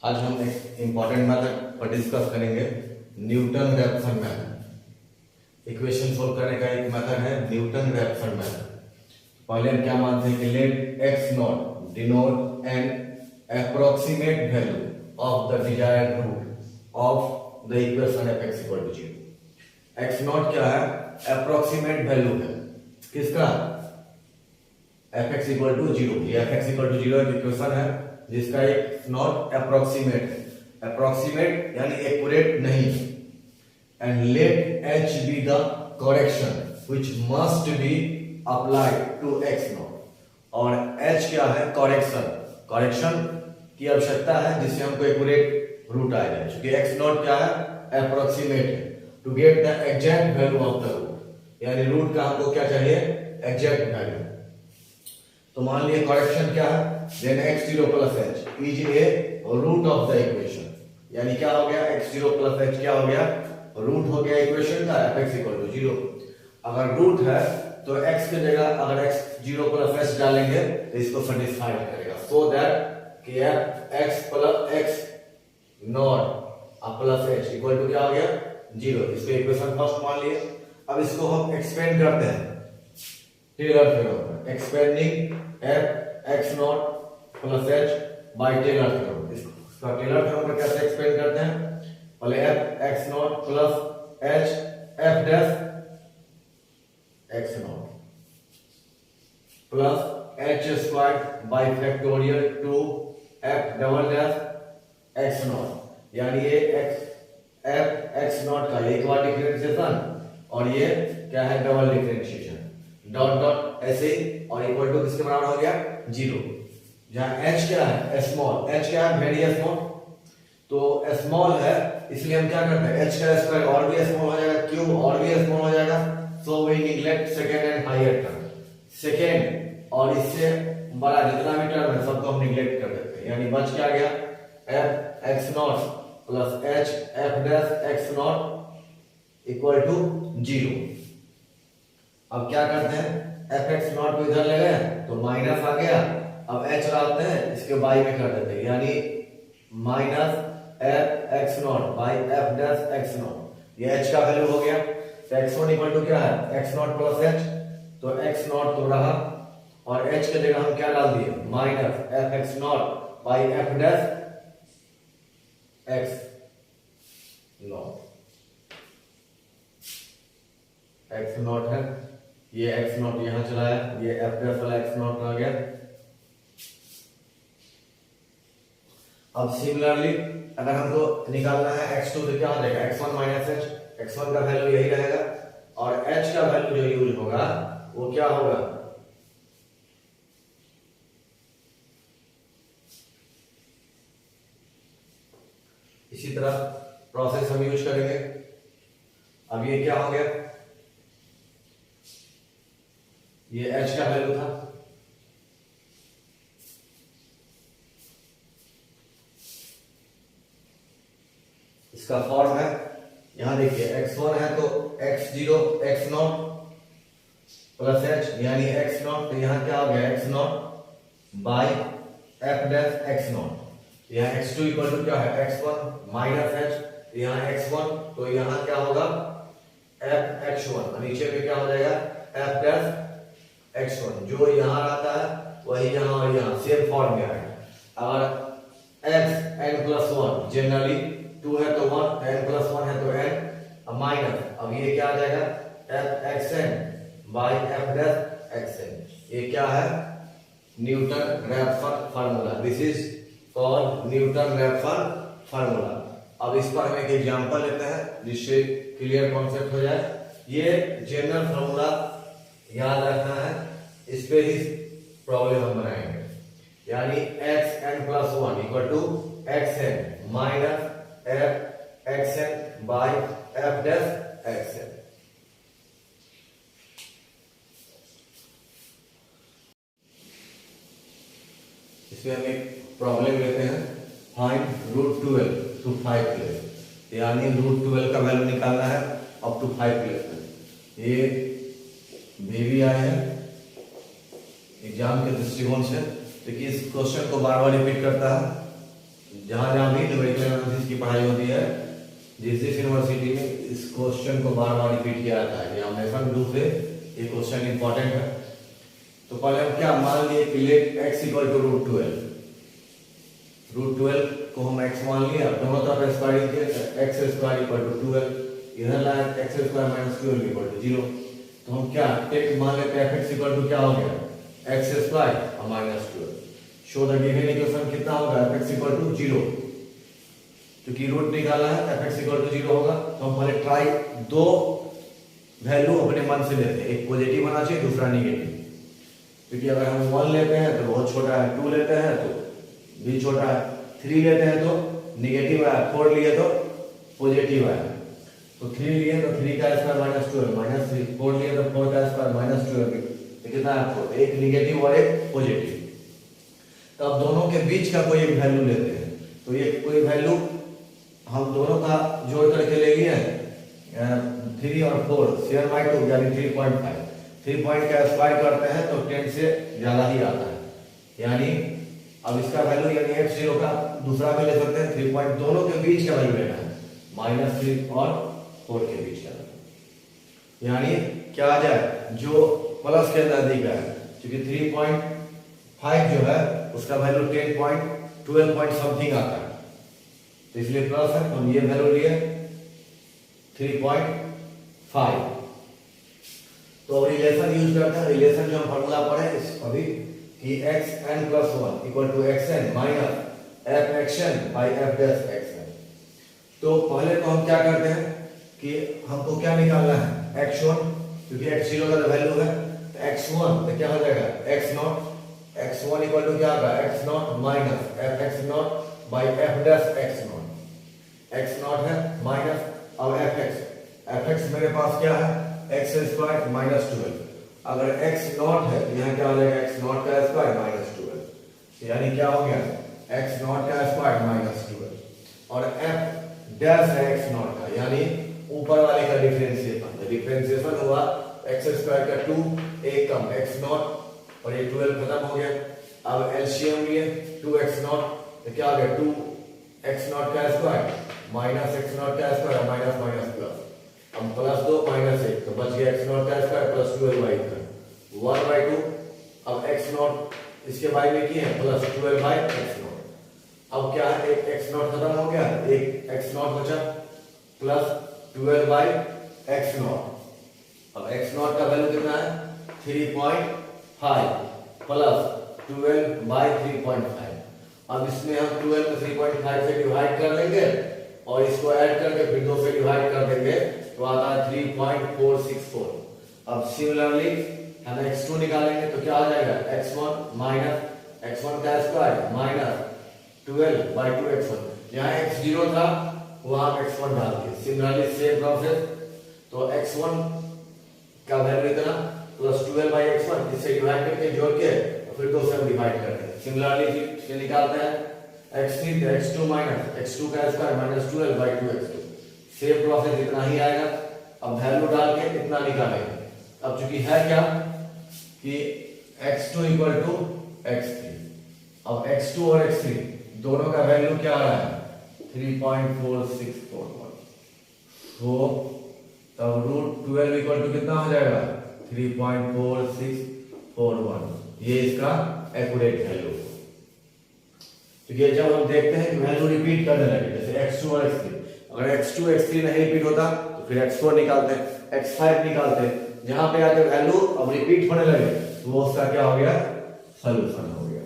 आज हम एक इम्पॉर्टेंट मेथड पर डिस्कस करेंगे, Newton Raphson method. Equation solve करने का एक मेथड है न्यूटन रैप्सन मेथड। पहले हम क्या मानते हैं कि let x naught denote an approximate value of the desired root of the equation f x equal to 0। X naught क्या है? अप्रोक्सीमेट वैल्यू है किसका? F x equal to 0। ये एफ एक्स इक्वल टू 0 एक इक्वेशन है जिसका एक naught approximate है। अप्रोक्सीमेट यानी एक्यूरेट नहीं है। And let h be the correction which must be applied to x naught. और एच क्या है? करेक्शन। करेक्शन की आवश्यकता है जिससे हमको एक्यूरेट रूट आ जाए, क्योंकि एक्स नॉट क्या है? अप्रोक्सीमेट है। To get the exact value of the root, यानी रूट का हमको क्या चाहिए? Exact value. तो मान लिए करेक्शन क्या है? Then x0 plus h is a root of the equation. यानी क्या हो गया? x0 प्लस h क्या हो गया? रूट हो गया इक्वेशन का fx इक्वल टू 0। अगर रूट है तो x की जगह अगर x0 प्लस h डालेंगे तो इसको सेटिस्फाई करेगा, सो दैट कि x plus x naught plus h equal to क्या हो गया? 0। इसको इक्वेशन फर्स्ट मान लिए। अब इसको हम एक्सपेंड करते हैं Taylor theorem, expanding f x naught plus h by Taylor theorem. इसका टेलर थ्योरम पर कैसे एक्सपेंड करते हैं? पहले f x naught plus h f dash x naught plus h square by factorial 2 f double dash x naught. यानी ये f x not का एक बार डिफरेंशिएशन और ये क्या है? Double differentiation. डॉट डॉट ऐसे और इक्वल टू किसके बराबर हो गया? 0। जहां h क्या है? स्मॉल। h क्या है? Very small. तो स्मॉल है इसलिए हम क्या करते हैं? h का स्क्वायर और भी स्मॉल हो जाएगा, क्यूब और भी स्मॉल हो जाएगा। So we neglect second and higher term. Second और इससे बड़ा जितना भी टर्म है सबको हम निग्लेक्ट कर देते हैं। यानी बच क्या गया? f x naught plus h f dash x naught equal to 0। अब क्या करते हैं? एफ एक्स नॉट को इधर ले गए तो माइनस आ गया। अब h लाते हैं इसके बाई में कर देते हैं, यानी minus F x not by F dash x not. ये h का वैल्यू हो गया। तो एक्स नॉट इक्वल टू क्या है? X not plus h। तो एक्स नॉट तो रहा और h की जगह हम क्या डाल दिए? Minus F x not by F dash x not. X not है, ये x नॉट यहां चला है, ये f डैश वाला x नॉट आ गया। अब सिमिलरली अगर हमको निकालना है x2 तो क्या हो जाएगा? x1 minus h। x1 का वैल्यू यही रहेगा और h का वैल्यू जो यूज होगा वो क्या होगा? इसी तरह प्रोसेस हम यूज करेंगे। अब ये क्या हो गया? ये h का वैल्यू था, इसका फॉर्म है यहां देखिए x1 है तो x0 x naught plus h यानी x नॉट। तो यहां क्या हो गया? x not by f dash x not. यहां x2 इक्वल टू क्या है? x1 minus h। यहां x1 तो यहां क्या होगा? f x1। नीचे में क्या हो जाएगा? f dash x1। जो यहां आता है वही यहां और यहां सेम फॉर्म में आएगा। अगर x n प्लस 1 जनरली 2 है तो 1, n प्लस 1 है तो n, अब माइनस। अब ये क्या आ जाएगा? f xn by f dash xn। ये क्या है? Newton Raphson formula. This is called Newton Raphson formula. अब इस पर हम एक एग्जांपल लेते हैं जिससे क्लियर कॉन्सेप्ट हो जाए। ये जनरल फार्मूला याद रखना है, इस पे ही प्रॉब्लम हम बनाएंगे। यानी x n plus 1 equal to x n minus f x n by f dash x n। इसमें हम एक प्रॉब्लम लेते हैं, फाइंड रूट 12 टू 5 प्लेस। यानी रूट 12 का वैल्यू निकालना है अप टू 5 प्लेस में। ये भी आए हैं एग्जाम के दृष्टिकोण से, देखिए इस क्वेश्चन को बार बार रिपीट करता है। जहां जहां भी न्यूमेरिकल एनालिसिस की पढ़ाई होती है, जिस जिस यूनिवर्सिटी में इस क्वेश्चन को बार बार रिपीट किया जाता है, एग्जामिनेशन रूप से ये क्वेश्चन इंपॉर्टेंट है। तो पहले हम क्या मान लिए कि लेट x इक्वल टू √12, √12 को हम x मान लिया, दोनों तरफ स्क्वायर किए, x स्क्वायर इक्वल टू 12, इधर लाए x square minus 12 equal to 0। तो हम क्या टेक मान लेते हैं f(x) इक्वल टू क्या हो गया, x स्क्वायर और minus 12। Show the given equation कितना होगा, f(x) इक्वल टू 0, क्योंकि रूट निकाला है f(x) इक्वल टू 0 होगा। तो हम पहले ट्राई दो वैल्यू अपने मन से लेते हैं, एक पॉजिटिव होना चाहिए, दूसरा नेगेटिव, क्योंकि अगर हम 1 लेते हैं तो बहुत छोटा है, 2 लेते हैं तो भी छोटा है, 3 लेते हैं तो नेगेटिव है, 4 लिए तो पॉजिटिव है। तो 3 लिए तो 3 का स्क्वायर माइनस 12 माइनस 3, 4 लिए तो 4 का स्क्वायर माइनस 12, तो कितना है, एक नेगेटिव और एक पॉजिटिव। तो अब दोनों के बीच का कोई एक वैल्यू लेते हैं, तो ये कोई वैल्यू हम दोनों का जोड़ करके ले लिए 3 और 4 शेयर बाय 2 यानी 3.5। 3 पॉइंट का स्क्वायर करते हैं तो 10 से ज्यादा ही आता है, यानी अब इसका वैल्यू यानी f0 का दूसरा भी ले सकते हैं, 3 पॉइंट दोनों के बीच का वैल्यू लेना है, -3 और 4 के बीच का, यानी क्या आ जाए, जो प्लस के नजदीक है, क्योंकि 3.5 जो है उसका वैल्यू 12 पॉइंट समथिंग आता है, तो इसलिए प्लस है, तो ये वैल्यू लिए 3.5। तो रिलेशन यूज करते हैं, रिलेशन जो हम फॉर्मूला पढ़े अभी कि xn + 1 equal to xn minus f(xn) by f'(xn)। तो पहले तो हम क्या करते हैं कि हमको क्या निकालना है, x1, क्योंकि x0 का वैल्यू है, तो x1 तो क्या हो जाएगा, x0, x1 इक्वल टू क्या होगा, x0 minus f(x0) by f'(x0), x0 है माइनस अब fx मेरे पास क्या है, x स्क्वायर माइनस 12, अगर x0 है तो यहाँ क्या हो जाएगा, x0 का स्क्वायर माइनस 12, यानी क्या हो गया, x0 का स्क्वायर माइनस 12, और f' है x0 का, यानी ऊपर वाले का डिफरेंशिएशन हुआ, x स्क्वायर का 2 एक कम x0 और ये 12 खत्म हो गया। अब एलसीएम लिए 2x0 तो क्या हो गया, 2x0 का स्क्वायर माइनस x0 का स्क्वायर माइनस माइनस प्लस, हम प्लस 2 माइनस 1, तो बच गया x0 का स्क्वायर प्लस 12/2 1/2। अब x0 इसके बाई में किए हैं प्लस 12/x0, अब क्या है, एक x0 खत्म हो गया, एक x0 बचा प्लस 12/x0। अब x0 का वैल्यू कितना है, 3.5 प्लस 12/3.5। अब इसमें हम 12 को 3.5 से डिवाइड कर लेंगे और इसको ऐड करके फिर 2 से डिवाइड कर देंगे, तो आता है 3.464। अब सिमिलरली हम x2 निकालेंगे तो क्या आ जाएगा, x1 माइनस x1 का स्क्वायर माइनस 12/2x1, यहाँ x0 था वहां x1 डाल के, सिमिलरली सेम प्रोसेस, तो x1 का वैल्यू इतना प्लस 12/x1, इससे डिवाइड करके जोड़ के फिर 2 से डिवाइड करते हैं, सिमिलरली फिर निकालते हैं x3 तो x2 माइनस x2 का square minus 12/2x2, same process इतना ही आएगा। अब वैल्यू डाल के इतना निकालेंगे। अब चूंकि है क्या कि x2 इक्वल टू x3, अब x2 और x3 दोनों का वैल्यू क्या आ रहा है, 3.4641, तो तब √12 इक्वल टू कितना हो जाएगा, 3.4641, ये इसका एक्यूरेट वैल्यू। तो ये जब हम देखते हैं कि वैल्यू रिपीट करने लगे, जैसे x2 और x3, अगर x2 x3 नहीं रिपीट होता तो फिर x4 निकालते हैं, x5 निकालते हैं, जहां पे आके वैल्यू अब रिपीट होने लगे तो वो उसका क्या हो गया, सॉल्यूशन हो गया।